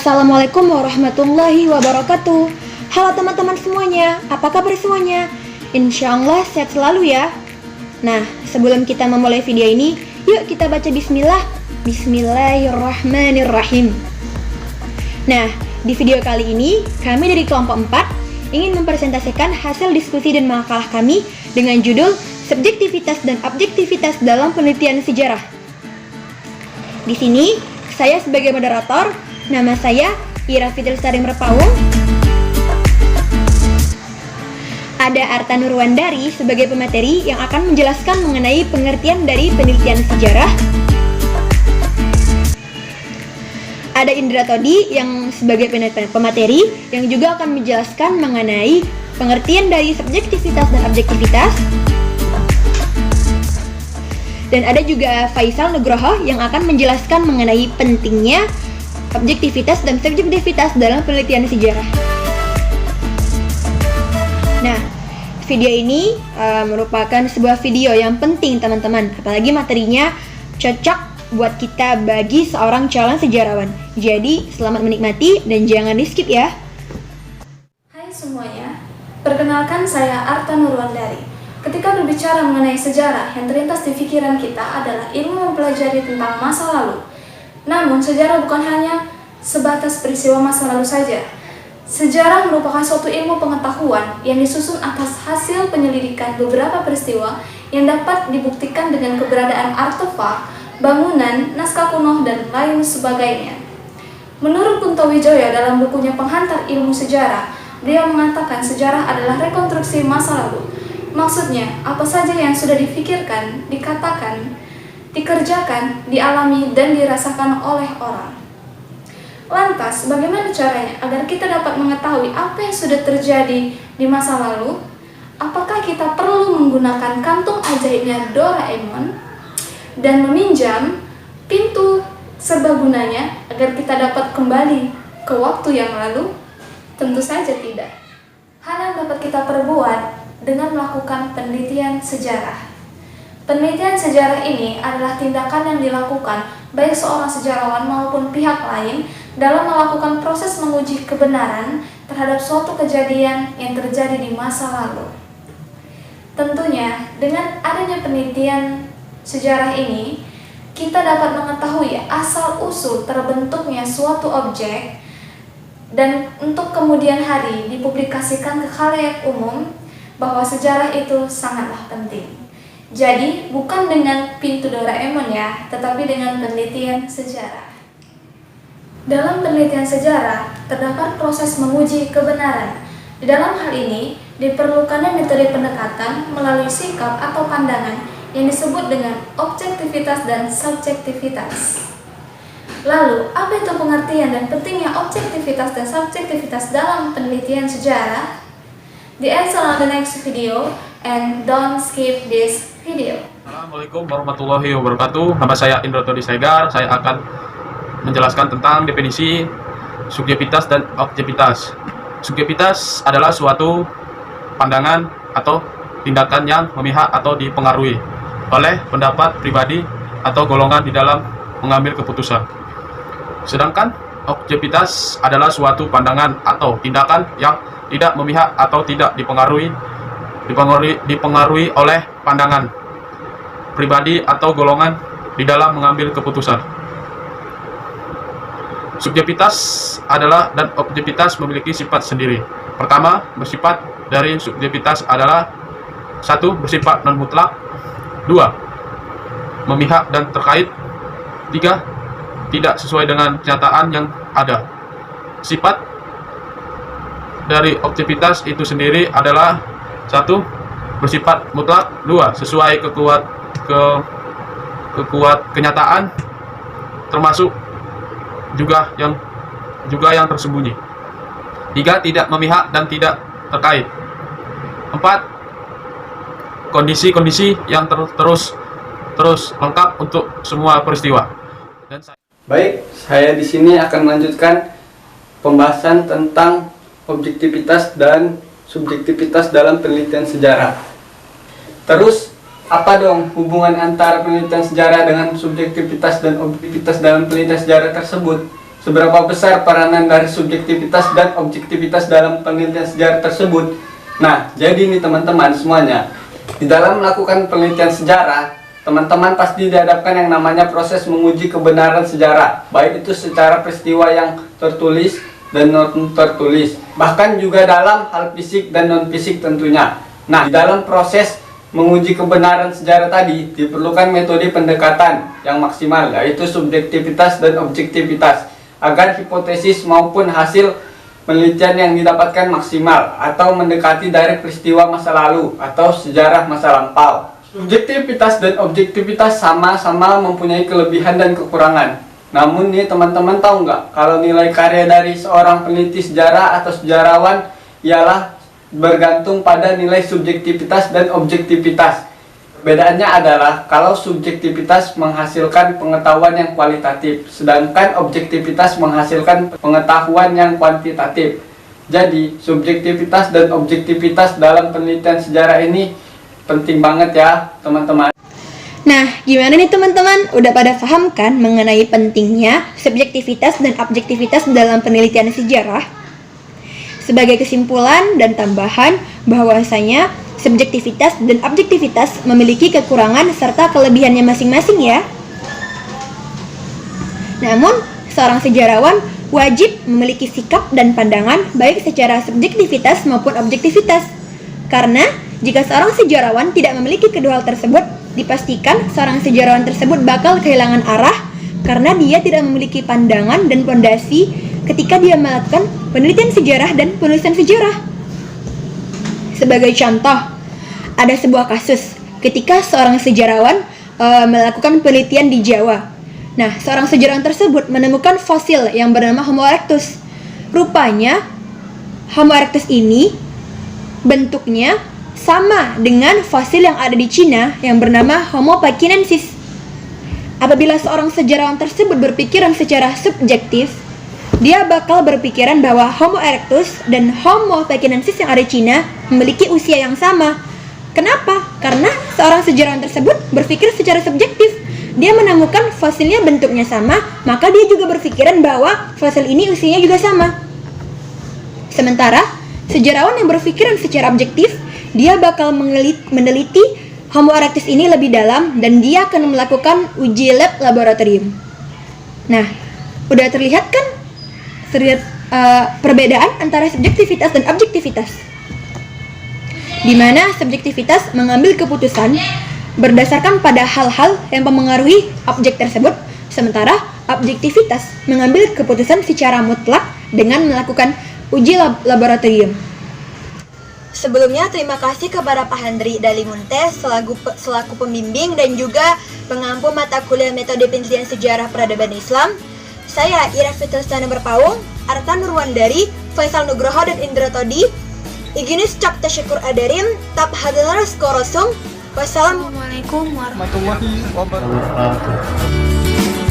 Assalamualaikum warahmatullahi wabarakatuh. Halo teman-teman semuanya, apa kabar semuanya? Insya Allah sehat selalu ya. Nah, sebelum kita memulai video ini, yuk kita baca bismillah. Bismillahirrahmanirrahim. Nah, di video kali ini, kami dari kelompok 4 ingin mempresentasikan hasil diskusi dan makalah kami dengan judul Subjektivitas dan Objektivitas dalam Penelitian Sejarah. Di sini, saya sebagai moderator, nama saya Ira Fitri Merpawung. Ada Arta Nurwandari sebagai pemateri yang akan menjelaskan mengenai pengertian dari penelitian sejarah. Ada Indra Todi yang sebagai pemateri yang juga akan menjelaskan mengenai pengertian dari subjektivitas dan objektivitas. Dan ada juga Faisal Nugroho yang akan menjelaskan mengenai pentingnya objektivitas dan subjektivitas dalam penelitian sejarah. Nah, video ini merupakan sebuah video yang penting teman-teman, apalagi materinya cocok buat kita bagi seorang calon sejarawan. Jadi, selamat menikmati dan jangan di-skip ya. Hai semuanya, perkenalkan saya Arta Nurwandari. Ketika berbicara mengenai sejarah, yang terlintas di pikiran kita adalah ilmu mempelajari tentang masa lalu. Namun, sejarah bukan hanya sebatas peristiwa masa lalu saja. Sejarah merupakan suatu ilmu pengetahuan yang disusun atas hasil penyelidikan beberapa peristiwa yang dapat dibuktikan dengan keberadaan artefak, bangunan, naskah kuno, dan lain sebagainya. Menurut Kunto Wijoyo dalam bukunya Penghantar Ilmu Sejarah, beliau mengatakan sejarah adalah rekonstruksi masa lalu. Maksudnya, apa saja yang sudah difikirkan, dikatakan, dikerjakan, dialami, dan dirasakan oleh orang. Lantas, bagaimana caranya agar kita dapat mengetahui apa yang sudah terjadi di masa lalu? Apakah kita perlu menggunakan kantung ajaibnya Doraemon dan meminjam pintu serbagunanya agar kita dapat kembali ke waktu yang lalu? Tentu saja tidak. Hal yang dapat kita perbuat dengan melakukan penelitian sejarah. Penelitian sejarah ini adalah tindakan yang dilakukan baik seorang sejarawan maupun pihak lain dalam melakukan proses menguji kebenaran terhadap suatu kejadian yang terjadi di masa lalu. Tentunya, dengan adanya penelitian sejarah ini, kita dapat mengetahui asal-usul terbentuknya suatu objek dan untuk kemudian hari dipublikasikan ke khalayak umum bahwa sejarah itu sangatlah penting. Jadi, bukan dengan pintu Doraemon ya, tetapi dengan penelitian sejarah. Dalam penelitian sejarah, terdapat proses menguji kebenaran. Di dalam hal ini, diperlukannya metode pendekatan melalui sikap atau pandangan yang disebut dengan objektivitas dan subjektivitas. Lalu, apa itu pengertian dan pentingnya objektivitas dan subjektivitas dalam penelitian sejarah? The answer on the next video, and don't skip this video. Assalamualaikum warahmatullahi wabarakatuh. Nama saya Indra Todi Saigar. Saya akan menjelaskan tentang definisi subjektivitas dan objektivitas. Subjektivitas adalah suatu pandangan atau tindakan yang memihak atau dipengaruhi oleh pendapat pribadi atau golongan di dalam mengambil keputusan. Sedangkan objektivitas adalah suatu pandangan atau tindakan yang tidak memihak atau tidak dipengaruhi oleh pandangan pribadi atau golongan di dalam mengambil keputusan. Subjektivitas adalah dan objektivitas memiliki sifat sendiri. Pertama, bersifat dari subjektivitas adalah 1. Bersifat non mutlak, 2. Memihak dan terkait, 3. Tidak sesuai dengan kenyataan yang ada. Sifat dari objektivitas itu sendiri adalah 1. Bersifat mutlak, 2. Sesuai kenyataan, termasuk juga yang tersembunyi. 3. Tidak memihak dan tidak terkait. 4. Kondisi-kondisi yang terus lengkap untuk semua peristiwa. Baik, saya di sini akan melanjutkan pembahasan tentang objektivitas dan subjektivitas dalam penelitian sejarah. Terus, apa dong hubungan antara penelitian sejarah dengan subjektivitas dan objektivitas dalam penelitian sejarah tersebut? seberapa besar peranan dari subjektivitas dan objektivitas dalam penelitian sejarah tersebut. Nah, jadi nih teman-teman semuanya, di dalam melakukan penelitian sejarah, teman-teman pasti dihadapkan yang namanya proses menguji kebenaran sejarah, baik itu secara peristiwa yang tertulis dan non tertulis, bahkan juga dalam hal fisik dan non fisik tentunya. Nah, di dalam proses menguji kebenaran sejarah tadi diperlukan metode pendekatan yang maksimal, yaitu subjektivitas dan objektivitas, agar hipotesis maupun hasil penelitian yang didapatkan maksimal atau mendekati dari peristiwa masa lalu atau sejarah masa lampau. Subjektivitas dan objektivitas sama-sama mempunyai kelebihan dan kekurangan. Namun nih teman-teman tahu nggak kalau nilai karya dari seorang peneliti sejarah atau sejarawan ialah bergantung pada nilai subjektivitas dan objektivitas. Perbedaannya adalah kalau subjektivitas menghasilkan pengetahuan yang kualitatif, sedangkan objektivitas menghasilkan pengetahuan yang kuantitatif. Jadi, subjektivitas dan objektivitas dalam penelitian sejarah ini penting banget ya, teman-teman. Nah, gimana nih teman-teman? Udah pada paham kan mengenai pentingnya subjektivitas dan objektivitas dalam penelitian sejarah? Sebagai kesimpulan dan tambahan bahwasanya subjektivitas dan objektivitas memiliki kekurangan serta kelebihannya masing-masing ya. Namun, seorang sejarawan wajib memiliki sikap dan pandangan baik secara subjektivitas maupun objektivitas. Karena jika seorang sejarawan tidak memiliki kedua hal tersebut, dipastikan seorang sejarawan tersebut bakal kehilangan arah karena dia tidak memiliki pandangan dan fondasi ketika dia melakukan penelitian sejarah dan penulisan sejarah. Sebagai contoh, ada sebuah kasus ketika seorang sejarawan melakukan penelitian di Jawa. Nah, seorang sejarawan tersebut menemukan fosil yang bernama Homo erectus. Rupanya, Homo erectus ini bentuknya sama dengan fosil yang ada di Cina yang bernama Homo paikinensis. Apabila seorang sejarawan tersebut berpikiran secara subjektif, dia bakal berpikiran bahwa Homo erectus dan Homo paikinensis yang ada di Cina memiliki usia yang sama. Kenapa? Karena seorang sejarawan tersebut berpikir secara subjektif. Dia menemukan fosilnya bentuknya sama, maka dia juga berpikiran bahwa fosil ini usianya juga sama. Sementara, sejarawan yang berpikiran secara objektif, dia bakal meneliti Homo erectus ini lebih dalam dan dia akan melakukan uji lab laboratorium. Nah, udah terlihat kan? Perbedaan antara subjektivitas dan objektivitas, di mana subjektivitas mengambil keputusan berdasarkan pada hal-hal yang mempengaruhi objek tersebut, sementara objektivitas mengambil keputusan secara mutlak dengan melakukan uji laboratorium. Sebelumnya terima kasih kepada Pak Handri Dalimunte selaku pembimbing dan juga pengampu mata kuliah metode penelitian sejarah peradaban Islam. Saya Ira Fitrusana Berpaung, Arta Nurwandari, Faisal Nugroho dan Indra Todi. Iginis cak tasyakur adarim, tap hadilaras korosum. Wassalamualaikum warahmatullahi wabarakatuh.